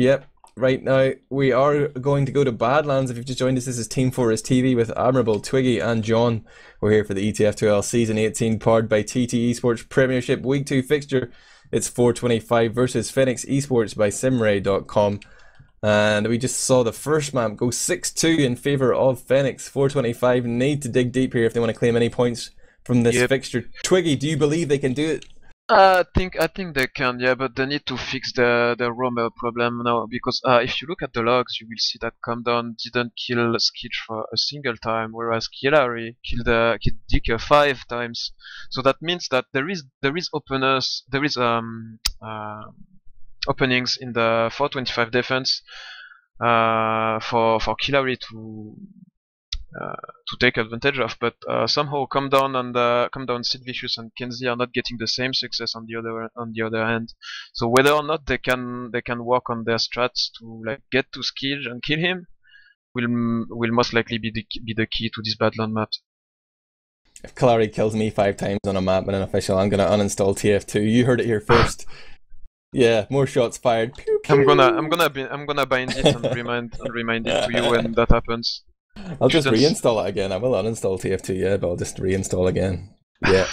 Yep. Right now, we are going to go to Badlands. If you've just joined us, this is Team Fortress TV with Admirable, Twiggy, and Jon. We're here for the ETF2L Season 18, powered by TT Esports Premiership Week 2 fixture. It's 425 versus Fenneks Esports by Simray.com. And we just saw the first map go 6-2 in favour of Fenneks. 425 need to dig deep here if they want to claim any points from this fixture. Twiggy, do you believe they can do it? I think they can, yeah, but they need to fix the roamer problem now, because if you look at the logs, you will see that Comedown didn't kill Skitch for a single time, whereas Killary killed Dicker 5 times. So that means that there is openings in the 425 defense for Killary to take advantage of, but somehow Comedown and Sid Vicious and Kenzie are not getting the same success on the other hand. So whether or not they can work on their strats to like get to Skidge and kill him will most likely be the key to this Badland map. If Killary kills me 5 times on a map in an official, I'm gonna uninstall TF2. You heard it here first. Yeah, more shots fired. Pew, pew. I'm gonna bind it and remind it to you when that happens. I'll just reinstall it again. I will uninstall TF2, yeah, but I'll just reinstall again. Yeah.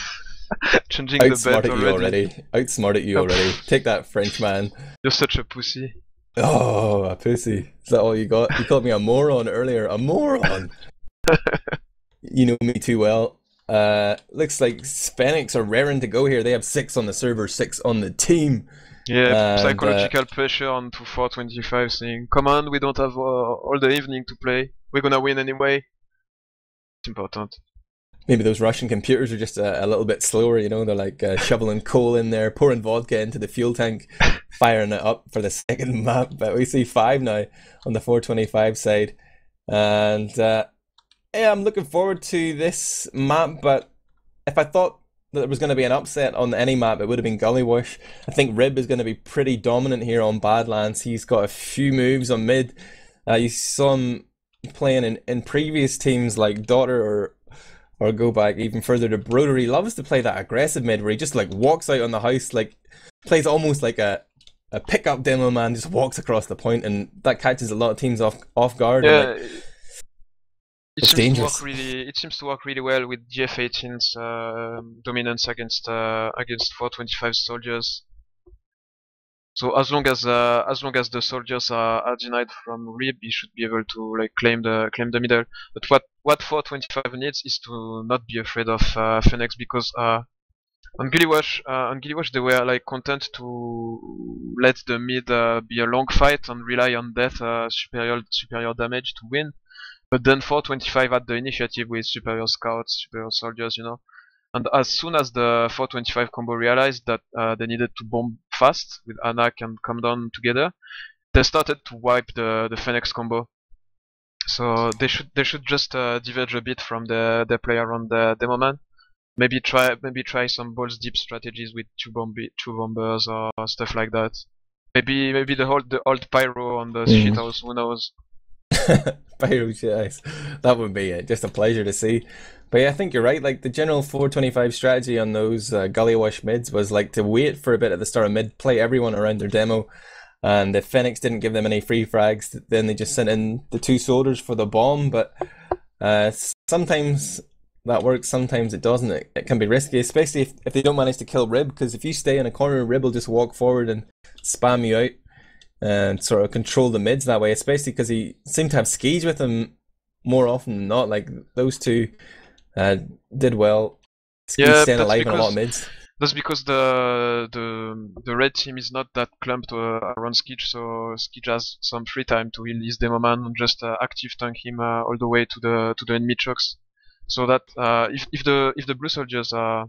Changing the bet already. Outsmarted you already. Take that, French man. You're such a pussy. Oh, a pussy. Is that all you got? You called me a moron earlier. A moron! You know me too well. Looks like Fenneks are raring to go here. They have 6 on the server, 6 on the team. Yeah, and, psychological pressure onto 425 saying, come on, we don't have all the evening to play. We're gonna win anyway. It's important. Maybe those Russian computers are just a little bit slower, you know, they're like shoveling coal in there, pouring vodka into the fuel tank, firing it up for the second map. But we see 5 now on the 425 side. And yeah, I'm looking forward to this map, but if I thought that there was going to be an upset on any map, it would have been Gullywash. I think Rib is going to be pretty dominant here on Badlands. He's got a few moves on mid. You saw him playing in previous teams like Daughter or go back even further to Broder. He loves to play that aggressive mid where he just like walks out on the house, like plays almost like a pickup demo man, just walks across the point, and that catches a lot of teams off guard. Yeah. And, like, it seems to work really well with GF18's dominance against 425 soldiers. So as long as the soldiers are denied from Rib, he should be able to like claim the middle. But what 425 needs is to not be afraid of Fenneks, because on Gillywash they were like content to let the mid be a long fight and rely on death superior damage to win. But then 425 had the initiative with superior scouts, superior soldiers, you know. And as soon as the 425 combo realized that they needed to bomb fast with Anak and Comedown together, they started to wipe the Fenneks combo. So they should just diverge a bit from the play around the demo man. Maybe try some balls deep strategies with two bombers or stuff like that. Maybe the old pyro on the shithouse, who knows. Pyro shithouse. That would be just a pleasure to see. But yeah, I think you're right. Like the general 425 strategy on those Gullywash mids was like to wait for a bit at the start of mid, play everyone around their demo, and if Fenneks didn't give them any free frags, then they just sent in the 2 soldiers for the bomb. But sometimes that works, sometimes it doesn't. It can be risky, especially if they don't manage to kill Rib, because if you stay in a corner, Rib will just walk forward and spam you out and sort of control the mids that way, especially because he seemed to have Skis with him more often than not. Like those 2 did well. Skis staying alive in a lot of mids. That's because the red team is not that clumped around Skitch, so Skitch has some free time to heal his demo man and just active tank him all the way to the enemy trucks. So that if the blue soldiers are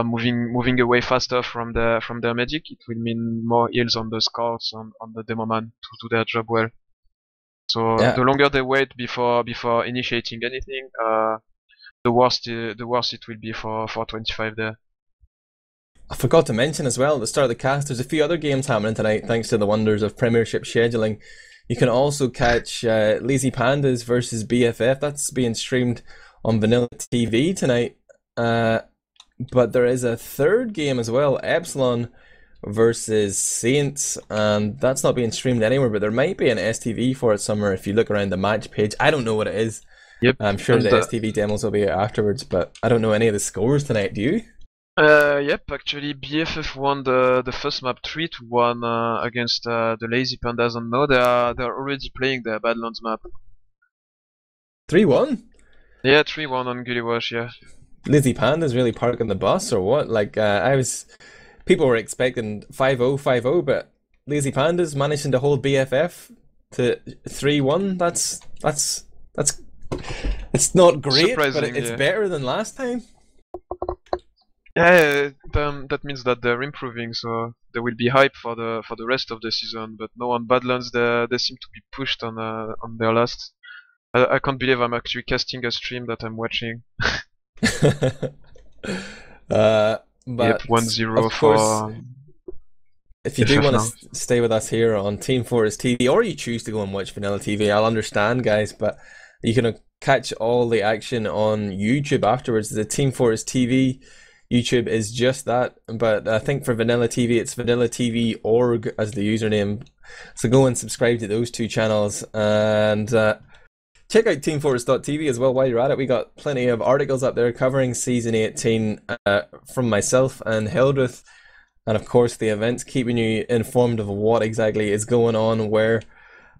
moving away faster from their magic, it will mean more heals on the scouts on the demo man to do their job well. So yeah. The longer they wait before initiating anything, the worse it will be for 425 there. I forgot to mention as well at the start of the cast, there's a few other games happening tonight thanks to the wonders of Premiership scheduling. You can also catch Lazy Pandas versus BFF. That's being streamed on Vanilla TV tonight. But there is a third game as well, Epsilon versus Saints, and that's not being streamed anywhere, but there might be an STV for it somewhere if you look around the match page. I don't know what it is. Yep. I'm sure the STV demos will be out afterwards, but I don't know any of the scores tonight. Do you? Yep, actually BFF won the first map 3-1 against the Lazy Pandas, and now they're already playing the Badlands map. 3-1? Yeah, 3-1 on Gillywash, yeah. Lazy Pandas really parking the bus or what? Like people were expecting 5-0, 5-0, but Lazy Pandas managing to hold BFF to 3-1. That's it's not great, but it's better than last time. Yeah, that means that they're improving, so there will be hype for the rest of the season. But no, on Badlands, they seem to be pushed on their last. I can't believe I'm actually casting a stream that I'm watching. But yep, 1-0 for. If you do want to stay with us here on Team Fortress TV, or you choose to go and watch Vanilla TV, I'll understand, guys. But you can catch all the action on YouTube afterwards. The Team Fortress TV YouTube is just that, but I think for Vanilla TV, it's vanillatv.org as the username. So go and subscribe to those two channels, and check out teamfortress.tv as well while you're at it. We got plenty of articles up there covering Season 18 from myself and Hildreth, and of course the events, keeping you informed of what exactly is going on, where...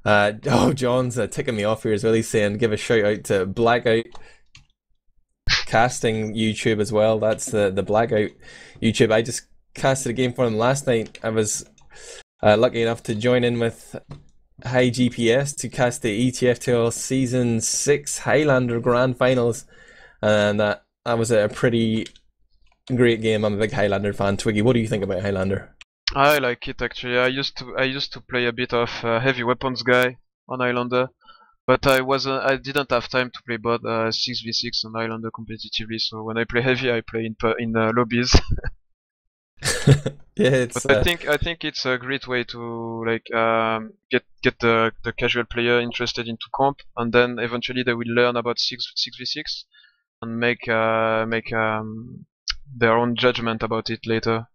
John's ticking me off here as well. He's saying give a shout out to Blackout Casting YouTube as well. That's the Blackout YouTube. I just casted a game for them last night. I was lucky enough to join in with High GPS to cast the ETF2L Season 6 Highlander Grand Finals, and that was a pretty great game. I'm a big Highlander fan. Twiggy, what do you think about Highlander? I like it actually. I used to play a bit of heavy weapons guy on Highlander, but I didn't have time to play both 6v6 on Highlander competitively. So when I play heavy, I play in lobbies. Yeah, but I think it's a great way to like get the casual player interested into comp, and then eventually they will learn about 6v6 and make their own judgment about it later.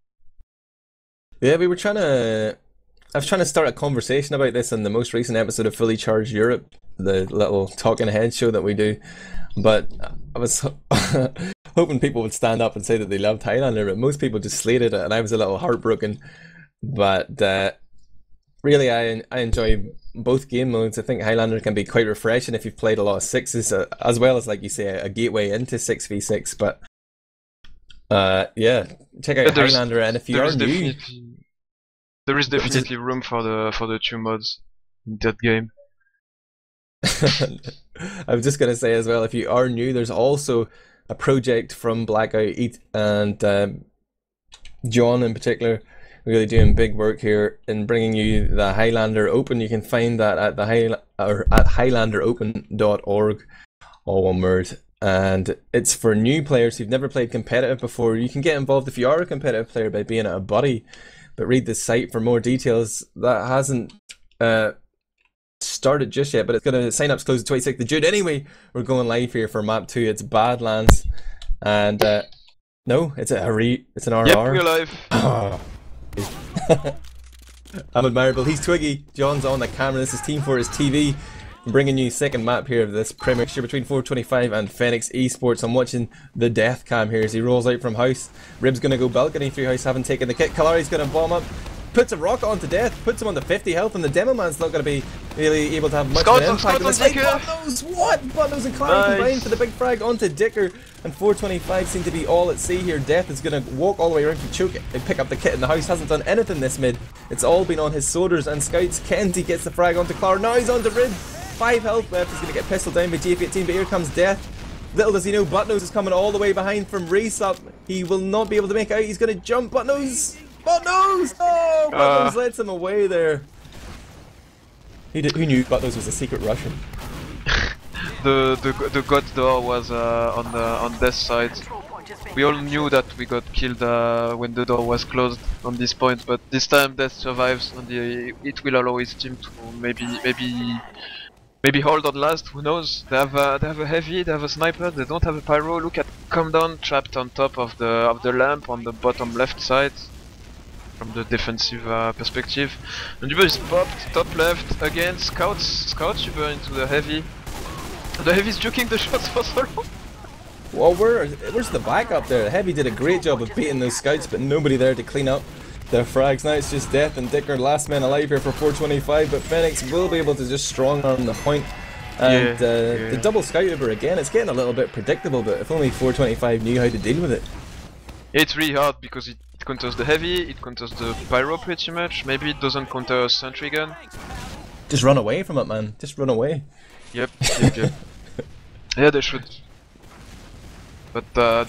Yeah, I was trying to start a conversation about this in the most recent episode of Fully Charged Europe, the little talking head show that we do, but I was hoping people would stand up and say that they loved Highlander, but most people just slated it, and I was a little heartbroken. But really, I enjoy both game modes. I think Highlander can be quite refreshing if you've played a lot of sixes, as well as, like you say, a gateway into 6v6. But yeah, check out Highlander, and if you are new, there is definitely room for the two mods in that game. I was just gonna say as well, if you are new, there's also a project from Blackout and John in particular, really doing big work here in bringing you the Highlander Open. You can find that at at highlanderopen.org, all one word. And it's for new players who've never played competitive before. You can get involved if you are a competitive player by being a buddy, but read the site for more details. That hasn't started just yet, but it's gonna sign up's closed the 26th of June. Anyway, we're going live here for map 2. It's Badlands, and no, it's an RR. Yep, we're live. I'm Admirable. He's Twiggy. John's on the camera. This is Team Fortress TV. I'm bringing you second map here of this Premiership between 425 and Fenneks eSports. I'm watching the death cam here as he rolls out from house. Rib's gonna go balcony through house, haven't taken the kit. Kalari's gonna bomb up, puts a rocket onto death, puts him on the 50 health, and the demo man's not going to be really able to have much of an impact. What? Buttnose and Clary combined for the big frag onto Dicker, and 425 seem to be all at sea here. Death is going to walk all the way around to choke it and pick up the kit, and the house hasn't done anything this mid. It's all been on his shoulders, and Scouts. Kenzie gets the frag onto Clary. Now he's onto Rib. 5 health left. He's going to get pistoled down by GF18, but here comes Death. Little does he know, Buttnose is coming all the way behind from race up. He will not be able to make out. He's going to jump. Buttnose! Buttnose! Oh, Buttnose lets him away there. Who knew Buttnose was a secret Russian? the god door was on Death's side. We all knew that we got killed when the door was closed on this point, but this time Death survives, and it will allow his team to maybe hold on last. Who knows? They have a heavy, they have a sniper, they don't have a pyro. Look at Come Down trapped on top of the lamp on the bottom left side. from the defensive perspective. And Uber is popped top left again. Scouts Uber into the heavy. The heavy's juking the shots for so long. Well, where's the backup there? Heavy did a great job of beating those scouts, but nobody there to clean up their frags. Now it's just Death and Dicker, last man alive here for 425, but Fenneks will be able to just strong arm the point. And the double scout Uber again, it's getting a little bit predictable, but if only 425 knew how to deal with it. It's really hard because it counters the heavy, it counters the pyro pretty much. Maybe it doesn't counter a sentry gun. Just run away from it, man. Just run away. Yep. Yeah, they should. But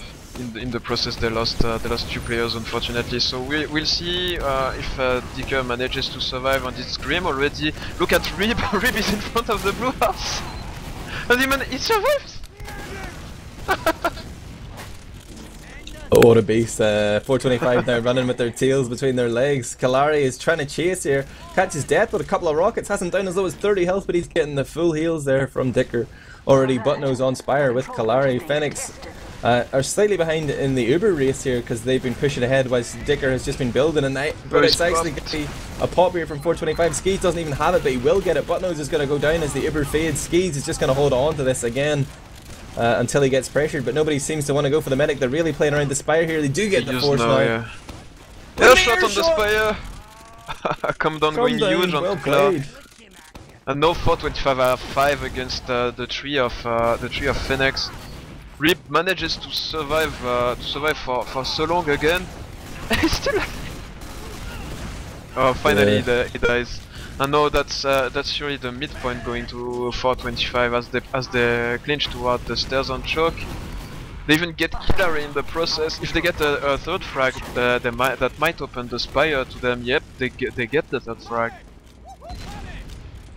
in the process, they lost 2 players, unfortunately. So we'll see if Dicker manages to survive on this Grim already. Look at Rib. Rib is in front of the blue house, and he survives. Oh, what a beast. 425 now running with their tails between their legs. Kalari is trying to chase here. Catches Death with a couple of rockets. Has him down as low as 30 health, but he's getting the full heals there from Dicker. Already butt-nose on Spire with Kalari. Fenneks are slightly behind in the Uber race here because they've been pushing ahead whilst Dicker has just been building a night. But it's actually going to be a pop here from 425. Skeez doesn't even have it, but he will get it. Butt-nose is going to go down as the Uber fades. Skeez is just going to hold on to this again. Until he gets pressured, but nobody seems to want to go for the medic. They're really playing around the Spire here. They do get the force now. Yeah, shot on the Spire. Come down going huge on Claw. And no 425 are 5 against the tree of Fenneks. Rip manages to survive for so long again. He's still. Oh, finally he dies. I know that's surely the midpoint going to 425 as they clinch toward the stairs on choke. They even get Killary in the process. If they get a third frag, that might open the Spire to them. Yep, they get the third frag.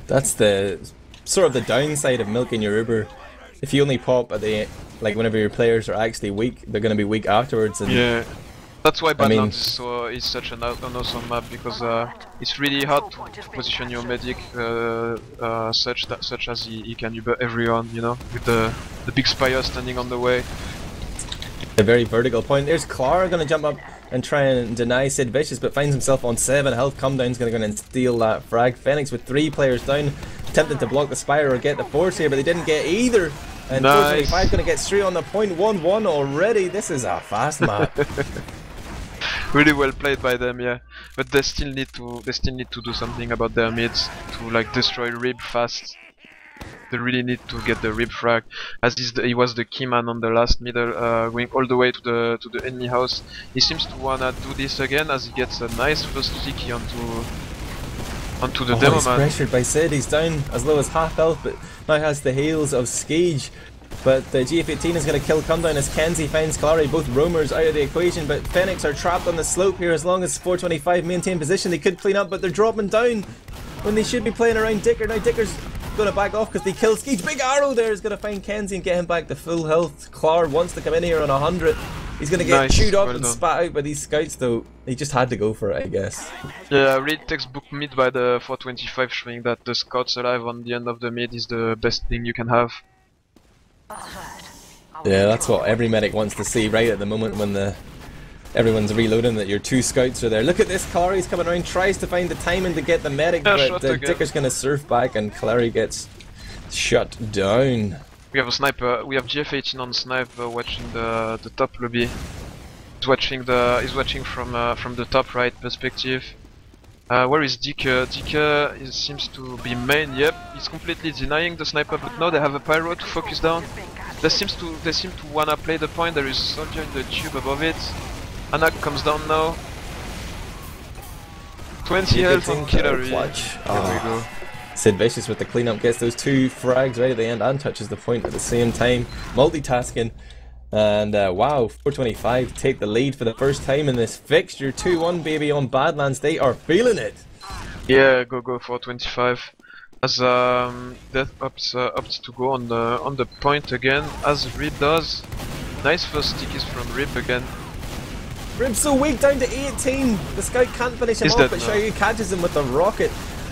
That's the sort of the downside of milking your Uber. If you only pop at the whenever your players are actually weak, they're going to be weak afterwards. And yeah. That's why Badlands is such an awesome map, because it's really hard to position your medic such as he can Uber everyone, you know, with the big Spire standing on the way. A very vertical point. There's Clara going to jump up and try and deny Sid Vicious, but finds himself on 7 health. Comedown's going to go and steal that frag. Fenneks with 3 players down, attempting to block the Spire or get the force here, but they didn't get either. And nice. 425 going to get straight on the point. 1-1 already. This is a fast map. Really well played by them, yeah. But they still need to do something about their mids to like destroy Rib fast. They really need to get the Rib frag, as he was the key man on the last middle, going all the way to the enemy house. He seems to wanna do this again as he gets a nice first sticky onto the demo he's man. Pressured by Sid. He's down as low as half health, but now has the heals of Skeege. But GF18 is going to kill Comedown as Kenzie finds Kalari, both roamers out of the equation, but Fenneks are trapped on the slope here. As long as 425 maintain position, they could clean up, but they're dropping down when they should be playing around Dicker. Now Dicker's going to back off because they killed Skeege. Big arrow there is going to find Kenzie and get him back to full health. Clar wants to come in here on 100. He's going to get chewed up and spat out by these scouts, though. He just had to go for it, I guess. Yeah, read textbook mid by the 425, showing that the scouts alive on the end of the mid is the best thing you can have. Yeah, that's what every medic wants to see right at the moment when everyone's reloading, that your 2 scouts are there. Look at this, Kalari's coming around, tries to find the timing to get the medic, but Dicker's going to surf back and Kalari gets shut down. We have a sniper, we have GF18 on sniper watching the top lobby. He's watching from the top right perspective. Where is Dicker? Dicker seems to be main. Yep, he's completely denying the sniper, but now they have a pyro to focus down. They seem to wanna play the point. There is a soldier in the tube above it. Anak comes down now. 20 health on Killary. There we go. Sid Vicious with the cleanup gets those 2 frags right at the end and touches the point at the same time. Multitasking. And wow, 425 take the lead for the first time in this fixture. 2-1 baby on Badlands. They are feeling it. Yeah, go 425. As Death opts to go on the point again, as Rib does. Nice first stickies from Rib again. Rib's so weak, down to 18. The scout can't finish him off, but Xiaoyu catches him with the rocket.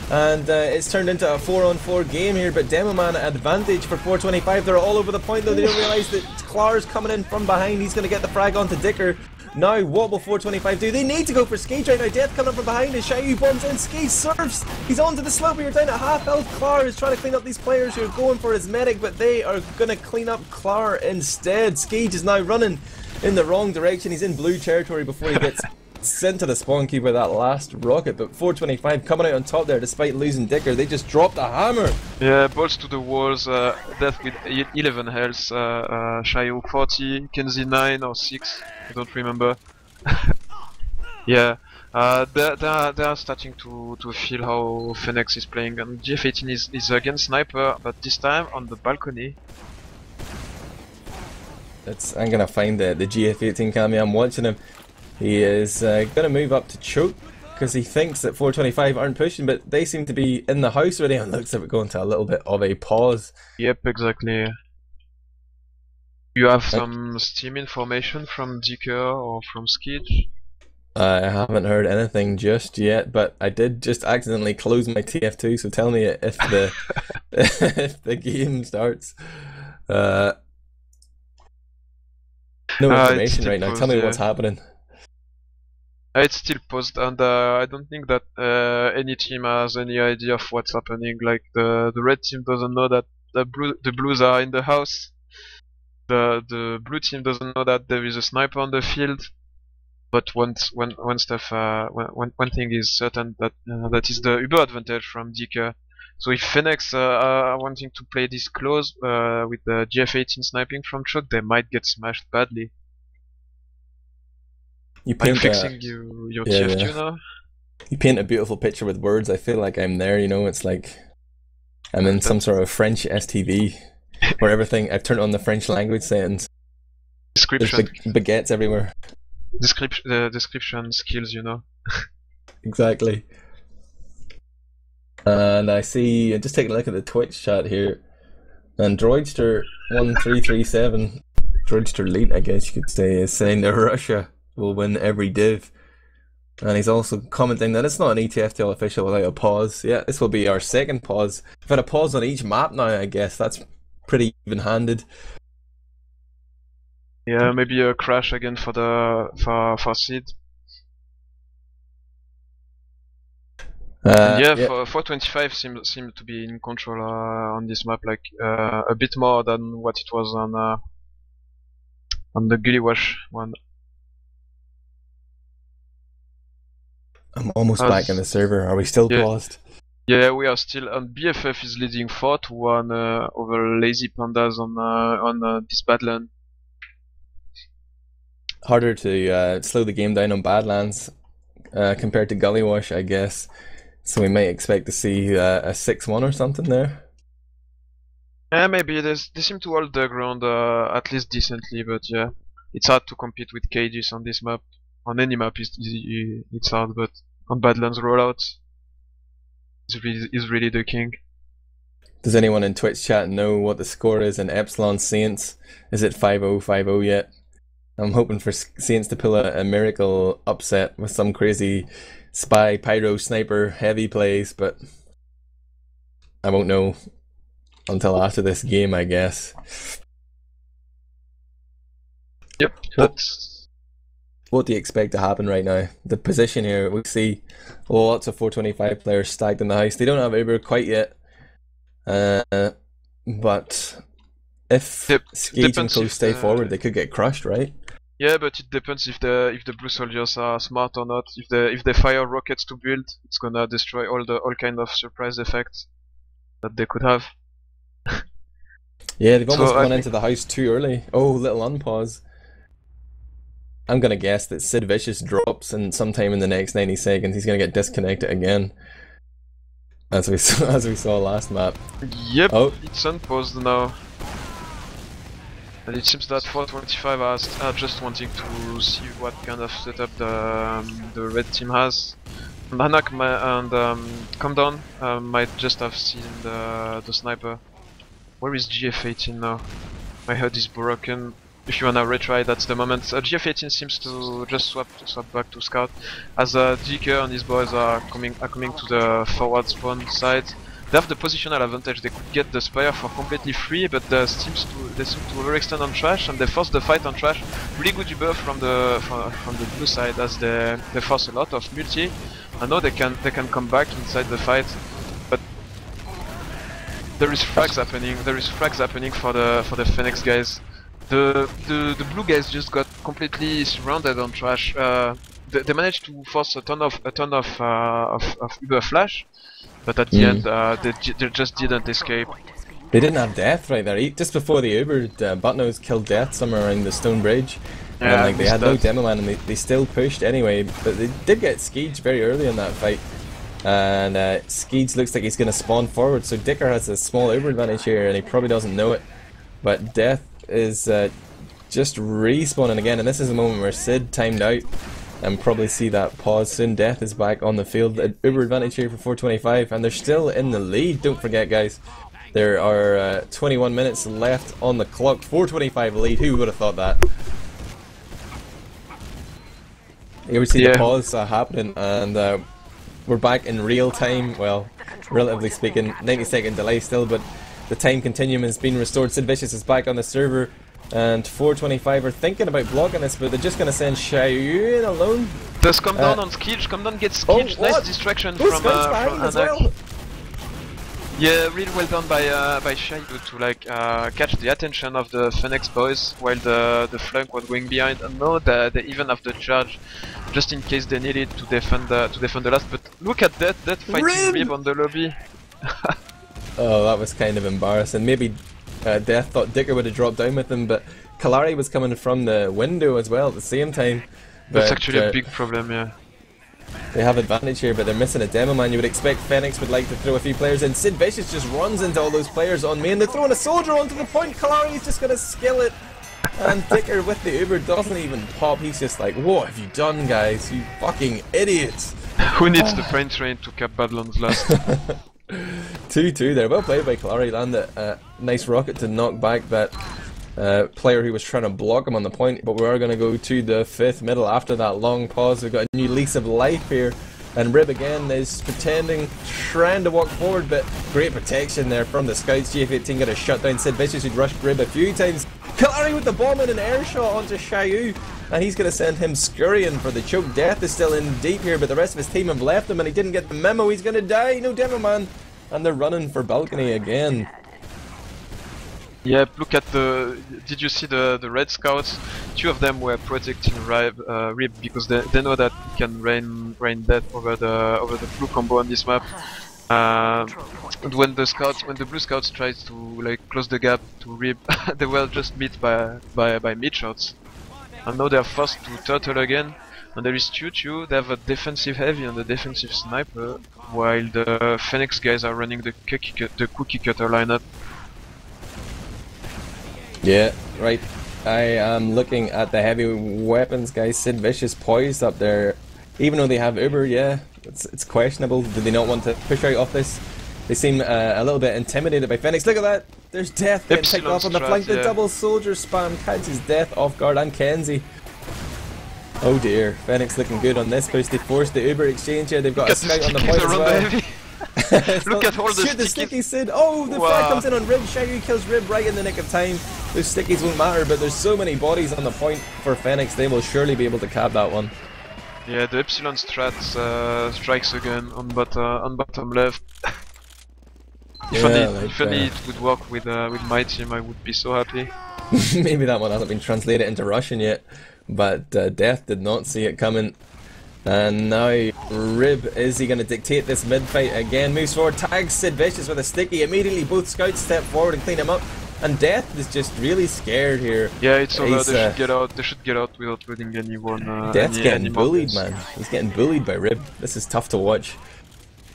And it's turned into a 4-on-4 game here, but Demoman advantage for 425. They're all over the point though. They don't realise that Clar's coming in from behind. He's going to get the frag onto Dicker. Now, what will 425 do? They need to go for Skage right now. Death coming up from behind as Xiaoyu bombs in. Skage serves. He's onto the slope. You're down at half health. Clar is trying to clean up these players who are going for his medic, but they are going to clean up Clar instead. Skage is now running in the wrong direction. He's in blue territory before he gets sent to the spawn key with that last rocket, but 425 coming out on top there despite losing Dicker. They just dropped a hammer. Yeah, balls to the walls. Death with 11 health. Shayo 40, Kenzie 9 or 6. I don't remember. Yeah, they are starting to feel how Fenneks is playing, and GF18 is against Sniper, but this time on the balcony. I'm gonna find the GF18 cameo. I'm watching him. He is gonna move up to choke because he thinks that 425 aren't pushing, but they seem to be in the house already, and looks like we're going to a little bit of a pause. Yep, exactly. You have some Steam information from Dicker or from Skage? I haven't heard anything just yet, but I did just accidentally close my TF2, so tell me if the if the game starts. No information right now. Tell me what's happening. It's still paused, and I don't think that any team has any idea of what's happening. Like the red team doesn't know that the blues are in the house. The blue team doesn't know that there is a sniper on the field. But one thing is certain, that that is the Uber advantage from Dicker. So if Fenneks are wanting to play this close with the GF18 sniping from choke, they might get smashed badly. Are you fixing your TF2 now? You paint a beautiful picture with words. I feel like I'm there, you know, it's like I'm in some sort of French STV where everything, I've turned on the French language settings. Description. There's baguettes everywhere. Description skills, you know. Exactly. And I see, just taking a look at the Twitch chat here, and Droidster1337, Droidster Elite I guess you could say, is saying that Russia will win every div. And he's also commenting that it's not an ETF2L official without a pause. Yeah, this will be our second pause. We've had a pause on each map now, I guess. That's pretty even-handed. Yeah, maybe a crash again for Seed. Yeah, 425 seem to be in control on this map, like a bit more than what it was on the Gully Wash one. I'm almost back in the server. Are we still paused? Yeah, we are still. And BFF is leading 4-1 over Lazy Pandas on this Badland. Harder to slow the game down on Badlands compared to Gully Wash, I guess. So we might expect to see a 6-1 or something there. Yeah, maybe they seem to hold the ground at least decently, but yeah, it's hard to compete with cages on this map. On any map, it's hard, but on Badlands rollouts, is really the king. Does anyone in Twitch chat know what the score is in Epsilon Saints? Is it 5-0, 5-0 yet? I'm hoping for Saints to pull a miracle upset with some crazy spy, pyro, sniper, heavy plays, but I won't know until after this game, I guess. Yep. What do you expect to happen right now? The position here, we see lots of 425 players stacked in the house. They don't have Uber quite yet, but if Skage and Co stay forward, they could get crushed, right? Yeah, but it depends if the blue soldiers are smart or not. If they fire rockets to build, it's gonna destroy all kind of surprise effects that they could have. Yeah, they've almost gone into the house too early. Oh, little unpause. I'm gonna guess that Sid Vicious drops, and sometime in the next 90 seconds he's gonna get disconnected again, as we saw last map. Yep, it's unpaused now. And it seems that 425 are just wanting to see what kind of setup the red team has. Hanak and Come Down might just have seen the sniper. Where is GF18 now? My HUD is broken. If you wanna retry, that's the moment. GF18 seems to just swap back to scout, as Dicker and his boys are coming to the forward spawn side. they have the positional advantage. They could get the Spire for completely free, but they seem to overextend on Trash, and they force the fight on Trash. Really good debuff from the blue side, as they force a lot of multi. I know they can come back inside the fight, but there is frags happening. There is frags happening for the Fenneks guys. The blue guys just got completely surrounded on Trash. They managed to force a ton of Uber Flash, but at the end they just didn't escape. They didn't have Death right there. Just before the Uber, Buttnose killed Death somewhere around the stone bridge. Yeah, and like they had no demo man, and they still pushed anyway. But they did get Skeege very early in that fight. And Skeege looks like he's going to spawn forward, so Dicker has a small Uber advantage here, and he probably doesn't know it. But Death is just respawning again, and this is the moment where Sid timed out and probably see that pause soon. Death is back on the field. Uber advantage here for 425, and they're still in the lead. Don't forget, guys, there are 21 minutes left on the clock. 425 lead. Who would have thought that? You would see the pause happening, and we're back in real time. Well, relatively speaking, 90-second delay still, but the time continuum has been restored. Sid Vicious is back on the server. And 425 are thinking about blocking this, but they're just going to send Xiaoyu in alone. Just come down on Skeege, come down, get Skeege. Nice distraction from Anak. Yeah, really well done by Xiaoyu to like catch the attention of the Fenneks boys while the flank was going behind. And no, they even have the charge, just in case they need it to defend the last. But look at that fighting Rib on the lobby. Oh, that was kind of embarrassing. Maybe Death thought Dicker would have dropped down with him, but Kalari was coming from the window as well at the same time. But, that's actually a big problem, yeah. They have advantage here, but they're missing a demo man. You would expect Fenneks would like to throw a few players in. Sid Vicious just runs into all those players on main. They're throwing a soldier onto the point. Kalari's just going to skill it. And Dicker with the Uber doesn't even pop. He's just like, what have you done, guys? You fucking idiots. Who needs the brain train to cap Badlands last? 2-2 there. Well played by Kalari. Landed a nice rocket to knock back that player who was trying to block him on the point. But we are going to go to the fifth middle after that long pause. We've got a new lease of life here. And Rib again is pretending, trying to walk forward, but great protection there from the scouts. GF18 got a shutdown. Sid Vicious who'd rushed Rib a few times. Kalari with the bomb and an air shot onto Xiaoyu. And he's going to send him scurrying for the choke. Death is still in deep here, but the rest of his team have left him and he didn't get the memo. He's going to die. No demo man. And they're running for balcony again. Yep, look at the... Did you see the red scouts? Two of them were protecting Rib because they know that he can rain death over the blue combo on this map. And when the blue scouts tried to like close the gap to Rib, they were just beat by mid shots. And now they are forced to turtle again. And there is 2-2, they have a defensive heavy and a defensive sniper, while the Fenneks guys are running the cookie cutter lineup. Yeah, right. I am looking at the heavy weapons, guys. Sid Vicious poised up there. Even though they have Uber, yeah, it's questionable. Do they not want to push out off this? They seem a little bit intimidated by Fenneks. Look at that! There's Death getting picked off on the flank. The double soldier spam catches Death off guard, and Kenzie. Oh dear, Fenneks looking good on this push. They forced the Uber exchange here. They've got a scout on the point as well. Look at all the shoot the sticky Sid. Oh, the frag comes in on Rib. Xiaoyu kills Rib right in the nick of time. Those stickies won't matter, but there's so many bodies on the point for Fenneks. They will surely be able to cap that one. Yeah, the Epsilon strat strikes again on bottom left. If only it would work with my team, I would be so happy. Maybe that one hasn't been translated into Russian yet, but Death did not see it coming. And now Rib, is he going to dictate this mid-fight again? Moves forward, tags Sid Vicious with a sticky. Immediately both scouts step forward and clean him up. And Death is just really scared here. Yeah, it's over. They should get out without losing anyone. Death's getting bullied, man. He's getting bullied by Rib. This is tough to watch.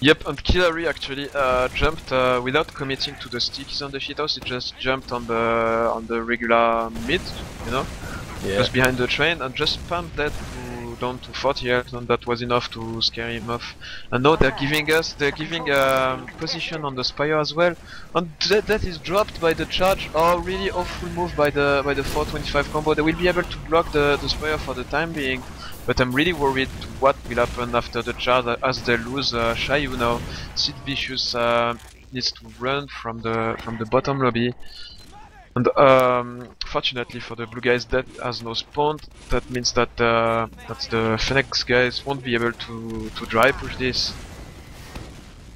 Yep, and Killary actually jumped without committing to the stickies on the shithouse. He just jumped on the regular mid, you know, just behind the train, and just spammed that down to 40 health, and that was enough to scare him off. And now they're giving position on the Spire as well, and that is dropped by the charge. Oh, really awful move by the 425 combo. They will be able to block the Spire for the time being, but I'm really worried what will happen after the charge as they lose Xiaoyu now. Sid Vicious needs to run from the bottom lobby. And fortunately for the blue guys, that has no spawn. That means that the Fenneks guys won't be able to dry push this.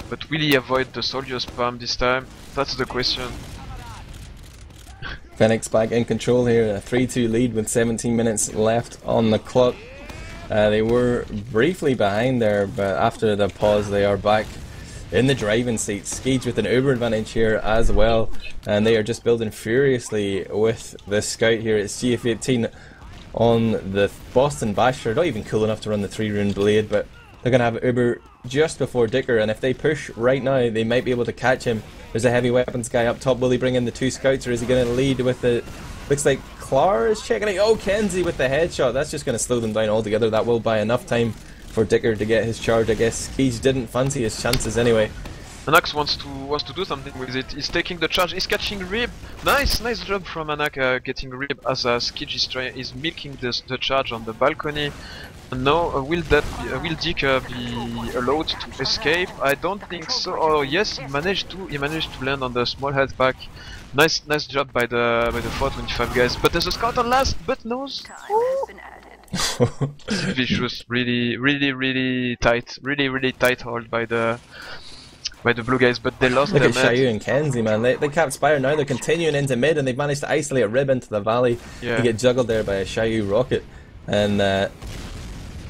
But will he avoid the soldier spam this time? That's the question. Fenneks back in control here, a 3-2 lead with 17 minutes left on the clock. They were briefly behind there, but after the pause they are back in the driving seat. Skeege with an uber advantage here as well, and they are just building furiously with the scout here. It's GF18 on the Boston Basher, not even cool enough to run the 3-rune blade, but they're going to have uber just before Dicker, and if they push right now they might be able to catch him. There's a heavy weapons guy up top. Will he bring in the 2 scouts, or is he going to lead with the... Looks like Clar is checking out. Oh, Kenzie with the headshot. That's just going to slow them down altogether. That will buy enough time for Dicker to get his charge, I guess. Skeege didn't fancy his chances anyway. Anak wants to do something with it. He's taking the charge. He's catching Rib. Nice job from Anak getting Rib as Skeege is milking the charge on the balcony. And now will Dicker be allowed to escape? I don't think so. Oh yes, he managed to land on the small health pack. Nice job by the 425 guys. But there's a scout on last, but knows. Vicious, really tight, really tight hold by the blue guys, but they lost Look their at Shayu and Kenzie, man. They can't spire now. They're continuing into mid, and they've managed to isolate Rib into the valley. Yeah. To get juggled there by a Shayu rocket, and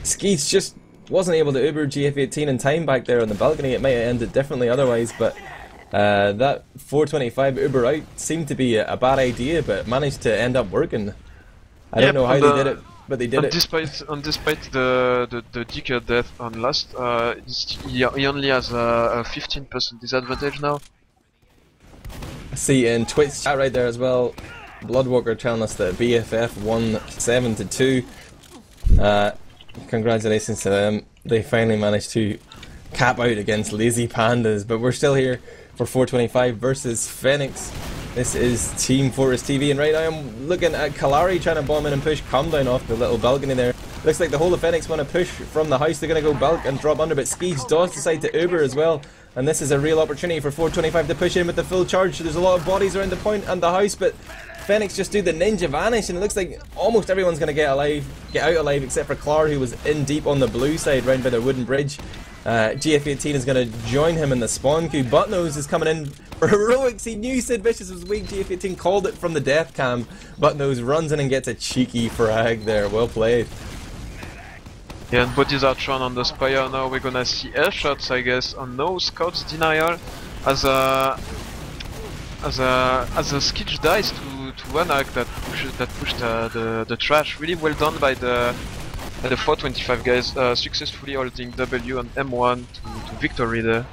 Skeets just wasn't able to uber GF18 in time back there on the balcony. It might have ended differently otherwise, but that 425 uber out seemed to be a bad idea, but managed to end up working. I don't know how they did it, but they did it. Despite the Dicker death on last, he only has a 15% disadvantage now. See in Twitch chat right there as well, Bloodwalker telling us that BFF won 7-2. Congratulations to them. They finally managed to cap out against Lazy Pandas, but we're still here for 425 versus Fenneks. This is Team Fortress TV, and right now I'm looking at Kalari trying to bomb in and push Come Down off the little balcony there. Looks like the whole of Fenneks want to push from the house. They're going to go bulk and drop under, but Skeege does decide to uber as well, and this is a real opportunity for 425 to push in with the full charge. There's a lot of bodies around the point and the house, but Fenneks just do the ninja vanish, and it looks like almost everyone's going to get out alive except for Clar, who was in deep on the blue side round by the wooden bridge. GF18 is going to join him in the spawn queue. Buttnose is coming in for heroics. He knew Sid Vicious was weak. GF18 called it from the death cam. Buttnose runs in and gets a cheeky frag there. Well played. Yeah, and bodies are thrown on the spire. Now we're gonna see air shots, I guess, on no scouts denial as a Skeege dies to Anak that pushed the trash. Really well done by the 425 guys, successfully holding W and M1 to victory there.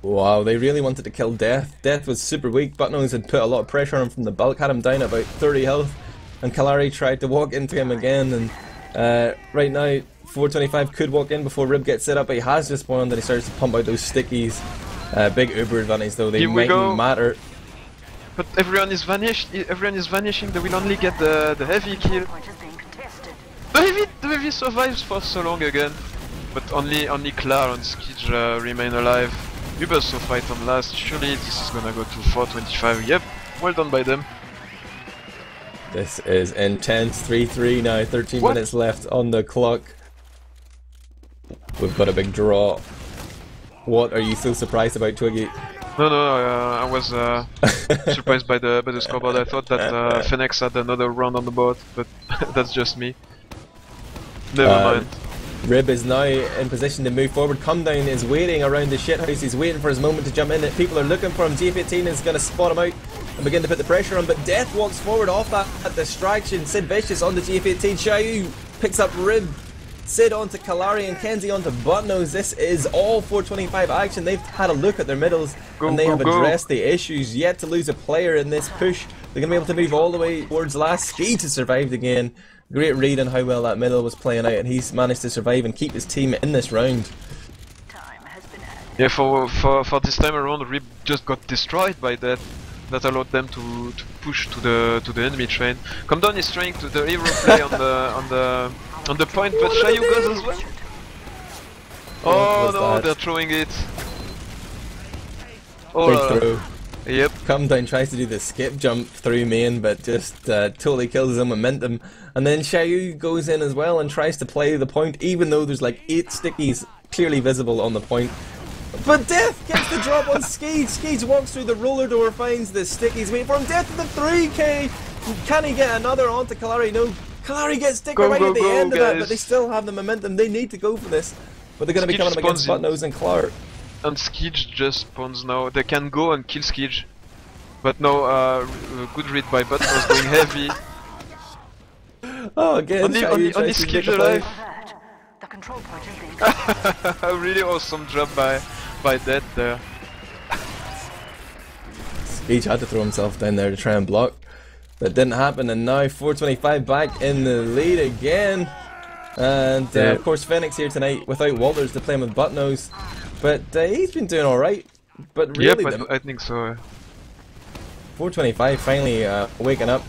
Wow, they really wanted to kill Death. Death was super weak. Buttnose had put a lot of pressure on him from the bulk, had him down at about 30 health, and Kalari tried to walk into him again, and right now 425 could walk in before Rib gets set up, but he has just spawned and he starts to pump out those stickies. Big uber advantage though, they mightn't matter. But everyone is vanishing, they will only get the heavy kill. The heavy survives for so long again, but only Clar and Skeege remain alive. Uber so fight on last. Surely this is gonna go to 425. Yep, well done by them. This is intense. 3-3 now. 13 minutes left on the clock. We've got a big draw. What are you so surprised about, Twiggy? No, I was surprised by the scoreboard. I thought that Fenneks had another round on the board, but that's just me. Never mind. Rib is now in position to move forward. Come Down is waiting around the shithouse. He's waiting for his moment to jump in. People are looking for him. GF18 is going to spot him out and begin to put the pressure on, but Death walks forward off that distraction. Sid Vicious on the GF18. Shayu picks up Rib. Sid onto Kalari and Kenzie onto Buttnose. This is all 425 action. They've had a look at their middles and they have addressed the issues. Yet to lose a player in this push. They're going to be able to move all the way towards last. Skeege has survived again. Great read on how well that middle was playing out, and he's managed to survive and keep his team in this round. Yeah, for this time around, Rib just got destroyed by that. That allowed them to push to the enemy train. Come Down is trying to the hero play on the point, but Shayu goes as well. Oh no, they're throwing it. Oh, big throw. Yep. Come down, tries to do the skip jump through main, but just totally kills his momentum. And then Xiaoyu goes in as well and tries to play the point, even though there's like 8 stickies clearly visible on the point. But Death gets the drop on Skeege. Skeege walks through the roller door, finds the stickies, wait for him. Death to the 3K. Can he get another onto Kalari? No. Kalari gets sticker right at the end of that, but they still have the momentum. They need to go for this. But they're going to be coming up against Buttnose and Clark. And Skeege just spawns now. They can go and kill Skeege. But no, good read by Buttnose going heavy. Oh, again, only Skeege alive. A really awesome job by Dead there. Skeege had to throw himself down there to try and block. That didn't happen, and now 425 back in the lead again. And of course Fenneks here tonight without Walters to play him with Buttnose. But he's been doing alright. But really, yep, I think so. 425 finally waking up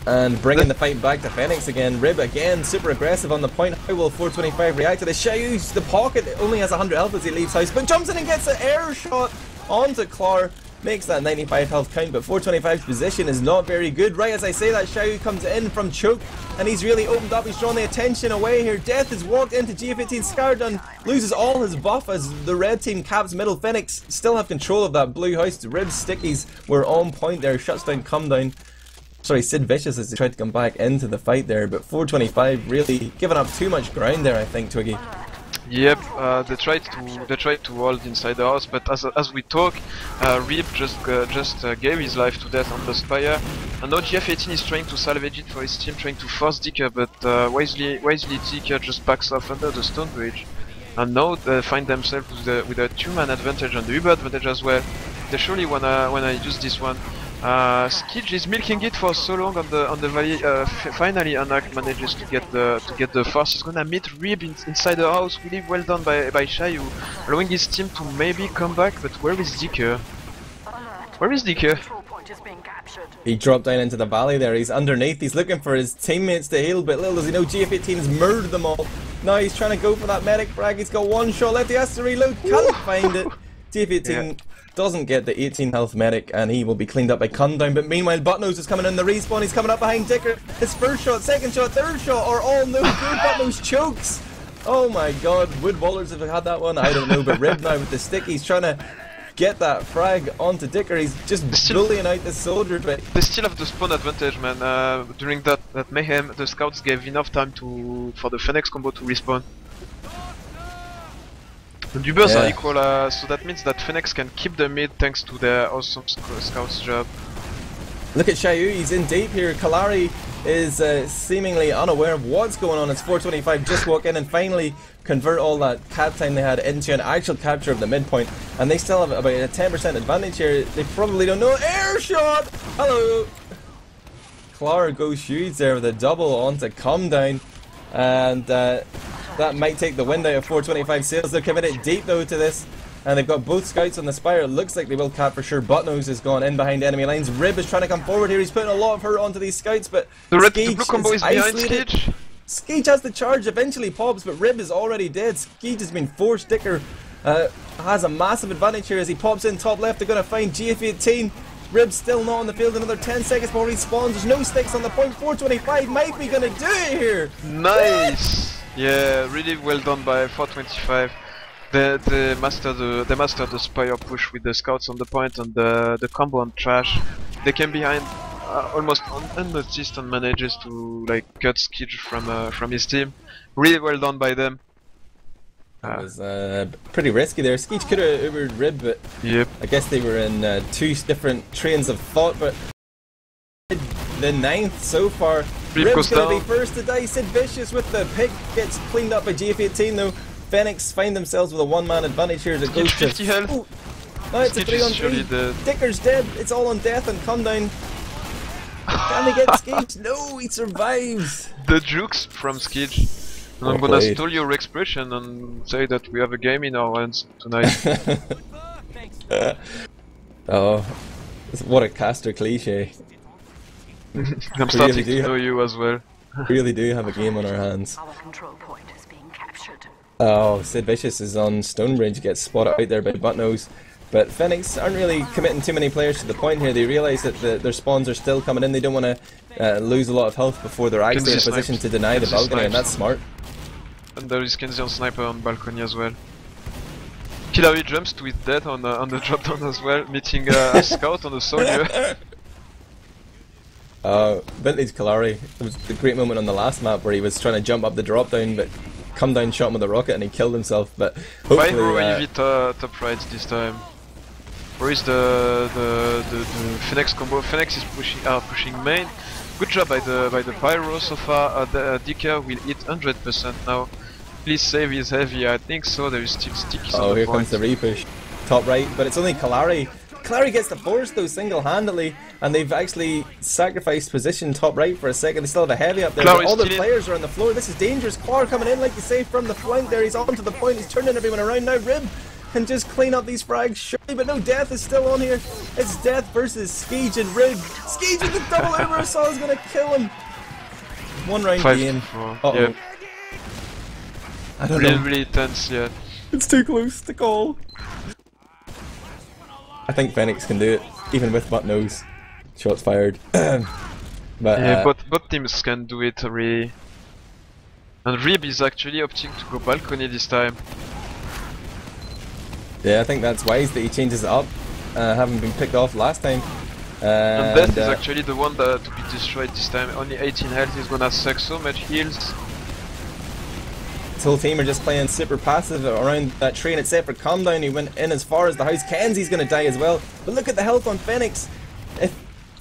and bringing the fight back to Fenneks again. Rib again, super aggressive on the point. How will 425 react to this? Xiaoyu's the pocket, only has 100 health as he leaves house, but jumps in and gets an air shot onto Clar. Makes that 95 health count, but 425's position is not very good. Right as I say that, Xiaoyu comes in from choke, and he's really opened up. He's drawn the attention away here. Death has walked into GF18. Scardun loses all his buff as the red team caps middle. Fenneks still have control of that blue house. The Rib stickies were on point there. Shuts down Come Down. Sorry, Sid Vicious as he tried to come back into the fight there, but 425 really giving up too much ground there, I think, Twiggy. Yep, they tried to hold inside the house, but as we talk, Rib just gave his life to Death on the Spire, and now GF18 is trying to salvage it for his team, trying to force Dicker, but wisely Dicker just backs off under the stone bridge, and now they find themselves with a 2-man advantage and the Uber advantage as well. They surely wanna use this one. Skeege is milking it for so long on the valley. Finally, Anak manages to get the force. He's gonna meet Rib inside the house. Really well done by Xiaoyu, allowing his team to maybe come back. But where is Dicker? Where is Dicker? He dropped down into the valley there. He's underneath. He's looking for his teammates to heal, but little does he know GF18 has murdered them all. Now he's trying to go for that medic frag. He's got one shot left. He has to reload. Can't find it. GF18 doesn't get the 18 health medic, and he will be cleaned up by Cundown. But meanwhile, Buttnose is coming in the respawn. He's coming up behind Dicker. His first shot, second shot, third shot are all no good. Buttnose chokes. Oh my god, would Wallers have had that one? I don't know. But Rib now with the stick, he's trying to get that frag onto Dicker. He's just bullying out the soldier. But they still have the spawn advantage, man. During that mayhem, the scouts gave enough time for the Fenneks combo to respawn. The Dubers are equal, so that means that Fenneks can keep the mid thanks to their awesome scouts job. Look at Xiaoyu, he's in deep here. Kalari is seemingly unaware of what's going on as 425 just walk in and finally convert all that cap time they had into an actual capture of the midpoint, and they still have about a 10% advantage here. They probably don't know. Air shot! Hello! Clara goes huge there with a double onto Come Down, and that might take the wind out of 425 sales. They're committed deep though to this, and they've got both scouts on the Spire. It looks like they will cap for sure. Buttnose has gone in behind enemy lines. Rib is trying to come forward here. He's putting a lot of hurt onto these scouts, but the blue combo is behind Skeege. Skeege has the charge, eventually pops, but Rib is already dead. Skeege has been forced. Dicker has a massive advantage here as he pops in top left. They're going to find GF18. Rib's still not on the field. Another 10 seconds before he spawns. There's no sticks on the point. 425 might be going to do it here. Nice. Yeah, really well done by 425. They mastered the Spire push with the scouts on the point and the combo on trash. They came behind almost unnoticed and manages to like cut Skeege from his team. Really well done by them. It was pretty risky there. Skeege could have Ubered Rib, but yep. I guess they were in two different trains of thought. But the 9th so far. Rib's going to be first to die. Sid Vicious with the pick gets cleaned up by GF18 though. Fenneks find themselves with a 1-man advantage here as it goes to 50 health. Ooh. No, it's a 3-on-3. Dicker's dead. It's all on Death and Come Down. Can they get Skeege? No, he survives. The jukes from Skeege. And I'm gonna steal your expression and say that we have a game in our hands tonight. Oh, what a caster cliche. I'm starting to know you as well. Really do have a game on our hands. Oh, Sid Vicious is on Stonebridge, gets spotted out there by Buttnose. But Fenneks aren't really committing too many players to the point here. They realise that their spawns are still coming in. They don't want to lose a lot of health before they're actually in a position to deny the balcony, and that's smart. And there is Kenzie on sniper on balcony as well. Killary jumps to his death on the drop down as well, meeting a scout on the soldier. Vintage Killary. It was a great moment on the last map where he was trying to jump up the drop down, but come down, shot him with a rocket, and he killed himself. But hopefully, EV top right this time. Where is the Fenneks combo? Fenneks is pushing main. Good job by the pyro so far. The DK will hit 100% now. Please save his heavy. I think so. There is still stickies on the here point. Comes the repush. Top right, but it's only Killary. Killary gets the force though single-handedly, and they've actually sacrificed position top right for a second. They still have a heavy up there, but all the players are on the floor. This is dangerous. Clar coming in, like you say, from the flank there. He's onto the point. He's turning everyone around now. Rib can just clean up these frags, surely, but no, Death is still on here. It's Death versus Skeege and Rib. Skeege with the double Uber Assault is going to kill him. One round game. Uh-oh. Yep. I don't know. Really tense, yeah. It's too close to call. I think Fenneks can do it, even with butt nose. Shots fired. But yeah, both teams can do it, really. And Rib is actually opting to go balcony this time. Yeah, I think that's wise that he changes it up, having been picked off last time. And Death is actually the one to be destroyed this time. Only 18 health, he's gonna suck so much heals. This whole team are just playing super passive around that train, except for Calm Down. He went in as far as the house. Kenzie's gonna die as well. But look at the health on Fenneks. If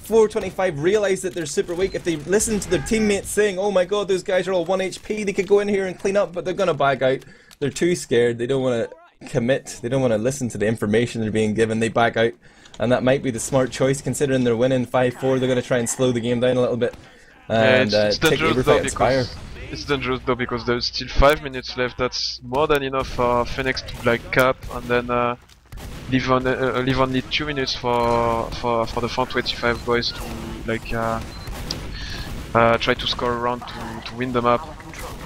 425 realise that they're super weak, if they listen to their teammates saying, oh my god, those guys are all 1 HP, they could go in here and clean up, but they're gonna back out. They're too scared. They don't want to commit. They don't want to listen to the information they're being given. They back out. And that might be the smart choice, considering they're winning 5-4. They're going to try and slow the game down a little bit. And it's take dangerous though, it's dangerous though because there's still 5 minutes left. That's more than enough for Fenneks to like cap and then leave only 2 minutes for the 425 boys to like try to score around to win the map.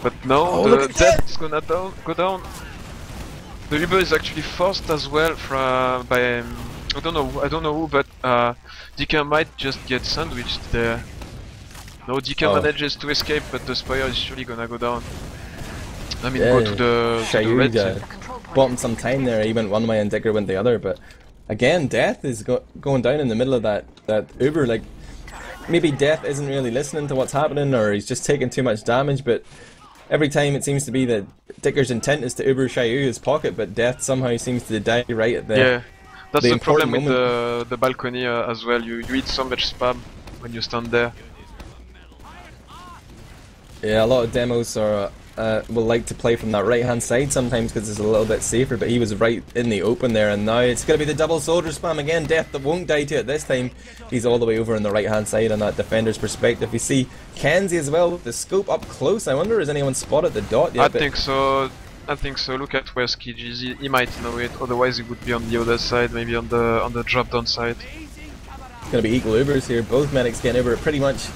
But no, the Death is gonna go down. The Uber is actually forced as well from by I don't know who, but DK might just get sandwiched there. No, DK manages to escape, but the Spire is surely gonna go down. I mean, go to the red team. Bought him some time there. He went one way and Dicker went the other. But again, Death is going down in the middle of that Uber. Like maybe Death isn't really listening to what's happening, or he's just taking too much damage. But every time it seems to be that Dicker's intent is to Uber Xiaoyu his pocket, but Death somehow seems to die right at the that's the problem with the balcony as well. You eat so much spam when you stand there. Yeah, a lot of demos are will like to play from that right hand side sometimes because it's a little bit safer, but he was right in the open there, and now it's going to be the double soldier spam again. Death that won't die to it this time. He's all the way over on the right hand side on that defender's perspective. You see Kenzie as well with the scope up close. I wonder, has anyone spotted the dot yet? I think so. Look at where Skeege is. He might know it. Otherwise, he would be on the other side, maybe on the drop down side. It's going to be equal Ubers here. Both medics getting over at pretty much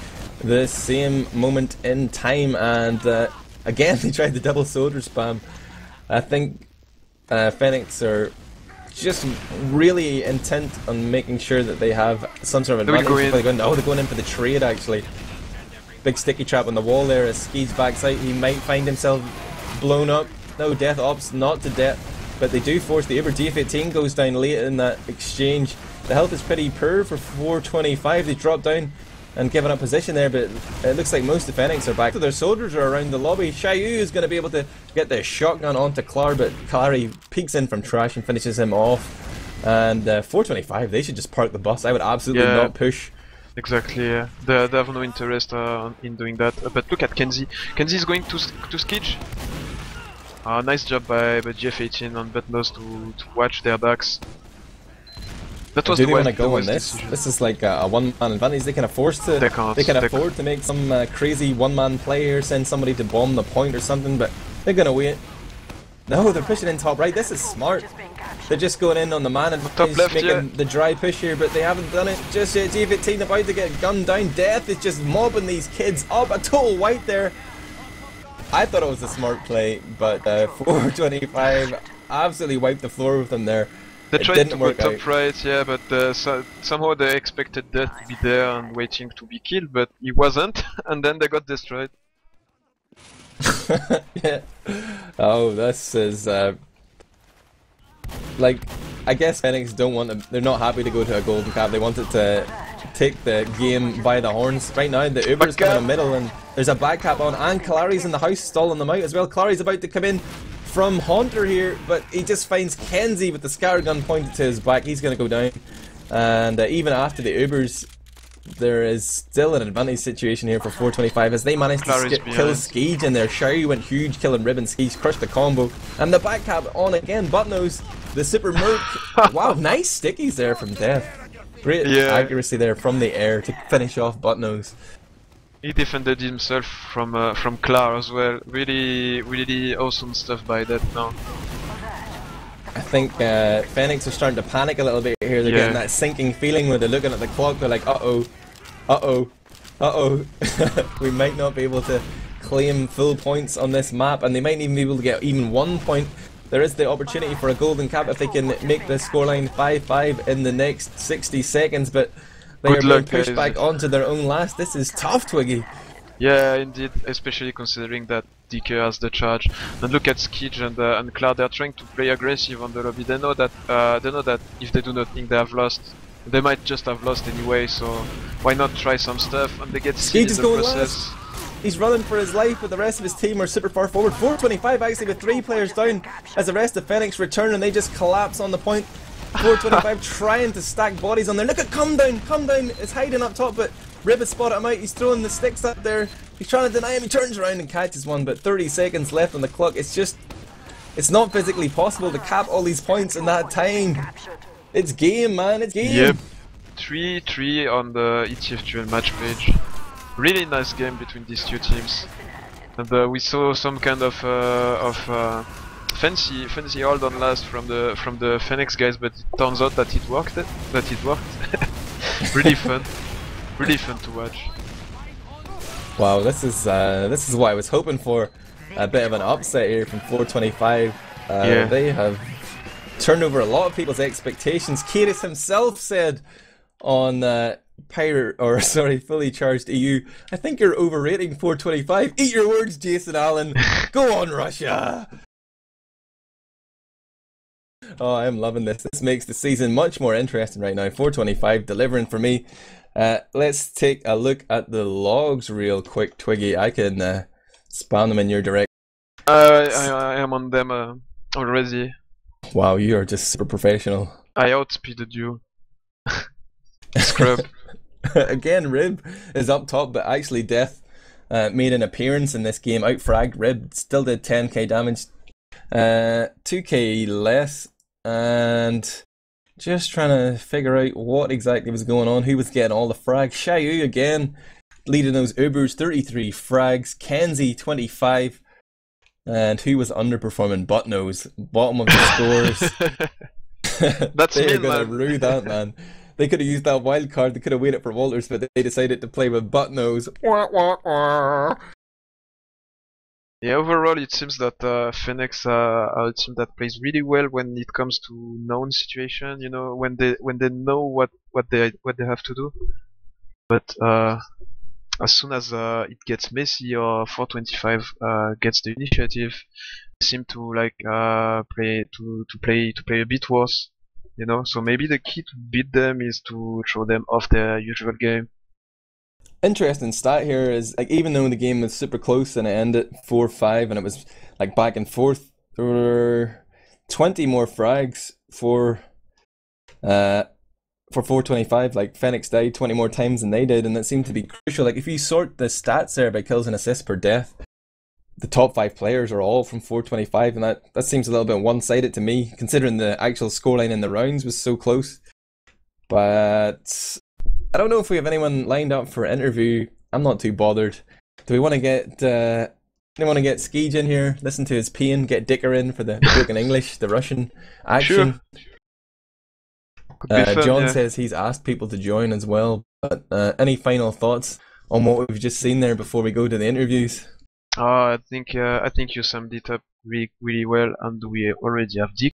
the same moment in time, and again they tried the double soldier spam. I think Fenneks are just really intent on making sure that they have some sort of advantage. They're going in for the trade actually. Big sticky trap on the wall there as Skeege backs out. He might find himself blown up. No, Death opts not to death, but they do force the Uber. DF18 goes down late in that exchange. The health is pretty poor for 425. They drop down and given up position there, but it looks like most of Fenneks are back. So their soldiers are around the lobby. Xiaoyu is going to be able to get the shotgun onto Clar, but Killary peeks in from trash and finishes him off. And 425, they should just park the bus. I would absolutely not push. Exactly, yeah. They have no interest in doing that. But look at Kenzie. Kenzie is going to Skeege. Nice job by GF18 on Betnos to watch their backs. That was do they want to go on this? Decision. This is like a one-man advantage. They can afford to make some crazy one-man play here, send somebody to bomb the point or something, but they're gonna wait. No, they're pushing in top right. This is smart. They're just going in on the man advantage, making the dry push here, but they haven't done it just yet. G15 about to get gunned down. Death is just mobbing these kids up. A total white there. I thought it was a smart play, but 425 absolutely wiped the floor with them there. They It tried didn't to go work out. top right, yeah, but somehow they expected Death to be there and waiting to be killed, but he wasn't, and then they got destroyed. Yeah. Oh, this is like, I guess Fenneks don't want to. They're not happy to go to a golden cap. They wanted to take the game by the horns. Right now, the Uber's coming in the middle, and there's a back cap on, and Clary's in the house stalling them out as well. Clary's about to come in from Haunter here, but he just finds Kenzie with the scattergun pointed to his back. He's going to go down, and even after the Ubers, there is still an advantage situation here for 425 as they managed to kill Skeege in there. Shao went huge, killing Rib and Skeege, crushed the combo, and the back cap on again. Buttnose, the super merc. Wow, nice stickies there from Death. Great accuracy there from the air to finish off Buttnose. He defended himself from Clar as well. Really awesome stuff by that now. I think Fenneks are starting to panic a little bit here. They're getting that sinking feeling where they're looking at the clock. They're like, uh-oh, we might not be able to claim full points on this map, and they might even be able to get even 1 point. There is the opportunity for a golden cap if they can make the scoreline 5-5 in the next 60 seconds, but they are being pushed back onto their own last. This is tough, Twiggy. Yeah, indeed, especially considering that DK has the charge. And look at Skeege and Cloud. They're trying to play aggressive on the lobby. They know that if they do not think they have lost, they might just have lost anyway. So why not try some stuff? And they get Skeege is going process. last. He's running for his life, but the rest of his team are super far forward. 425 actually with 3 players down as the rest of Fenneks return, and they just collapse on the point. 425 trying to stack bodies on there. Look at Come Down is hiding up top, but Rib has spotted him out. He's throwing the sticks up there. He's trying to deny him. He turns around and catches one, but 30 seconds left on the clock. It's not physically possible to cap all these points in that time. It's game, man. It's game. Yep. 3-3 on the ETF2L match page. Really nice game between these two teams. And we saw some kind of fancy hold on last from the Fenneks guys, but it turns out that it worked. Really fun. Really fun to watch. Wow, this is what I was hoping for. A bit of an upset here from 425. They have turned over a lot of people's expectations. Kairos himself said on Fully Charged EU, I think you're overrating 425. Eat your words, Jason Allen. Go on, Russia. Oh, I'm loving this. This makes the season much more interesting right now. 425 delivering for me. Let's take a look at the logs real quick, Twiggy. I can spam them in your direction. I am on them already. Wow, you are just super professional. I outspeeded you. Scrub. Again, Rib is up top, but actually Death made an appearance in this game. Outfragged. Rib still did 10k damage. 2k less, and just trying to figure out what exactly was going on. Who was getting all the frags? Xiaoyu again leading those Ubers, 33 frags. Kenzie 25, and who was underperforming? Buttnose, bottom of the scores. That's they're me, gonna rue that, man. They could have used that wild card. They could have waited for Walters, but they decided to play with Buttnose. Yeah, overall it seems that Fenneks are a team that plays really well when it comes to known situation. You know, when they know what they have to do. But as soon as it gets messy or 425 gets the initiative, they seem to like play a bit worse. You know, so maybe the key to beat them is to throw them off their usual game. Interesting stat here is, like, even though the game was super close and it ended 4-5 and it was like back and forth, there were 20 more frags for 425. Like, Fenneks died 20 more times than they did, and that seemed to be crucial. Like, if you sort the stats there by kills and assists per death, the top 5 players are all from 425, and that seems a little bit one-sided to me, considering the actual scoreline in the rounds was so close. But I don't know if we have anyone lined up for interview. I'm not too bothered. Do we want to get Skeege in here, listen to his pain, get Dicker in for the broken English, the Russian action? Sure. John says he's asked people to join as well. But any final thoughts on what we've just seen there before we go to the interviews? I think you summed it up really well, and we already have Dick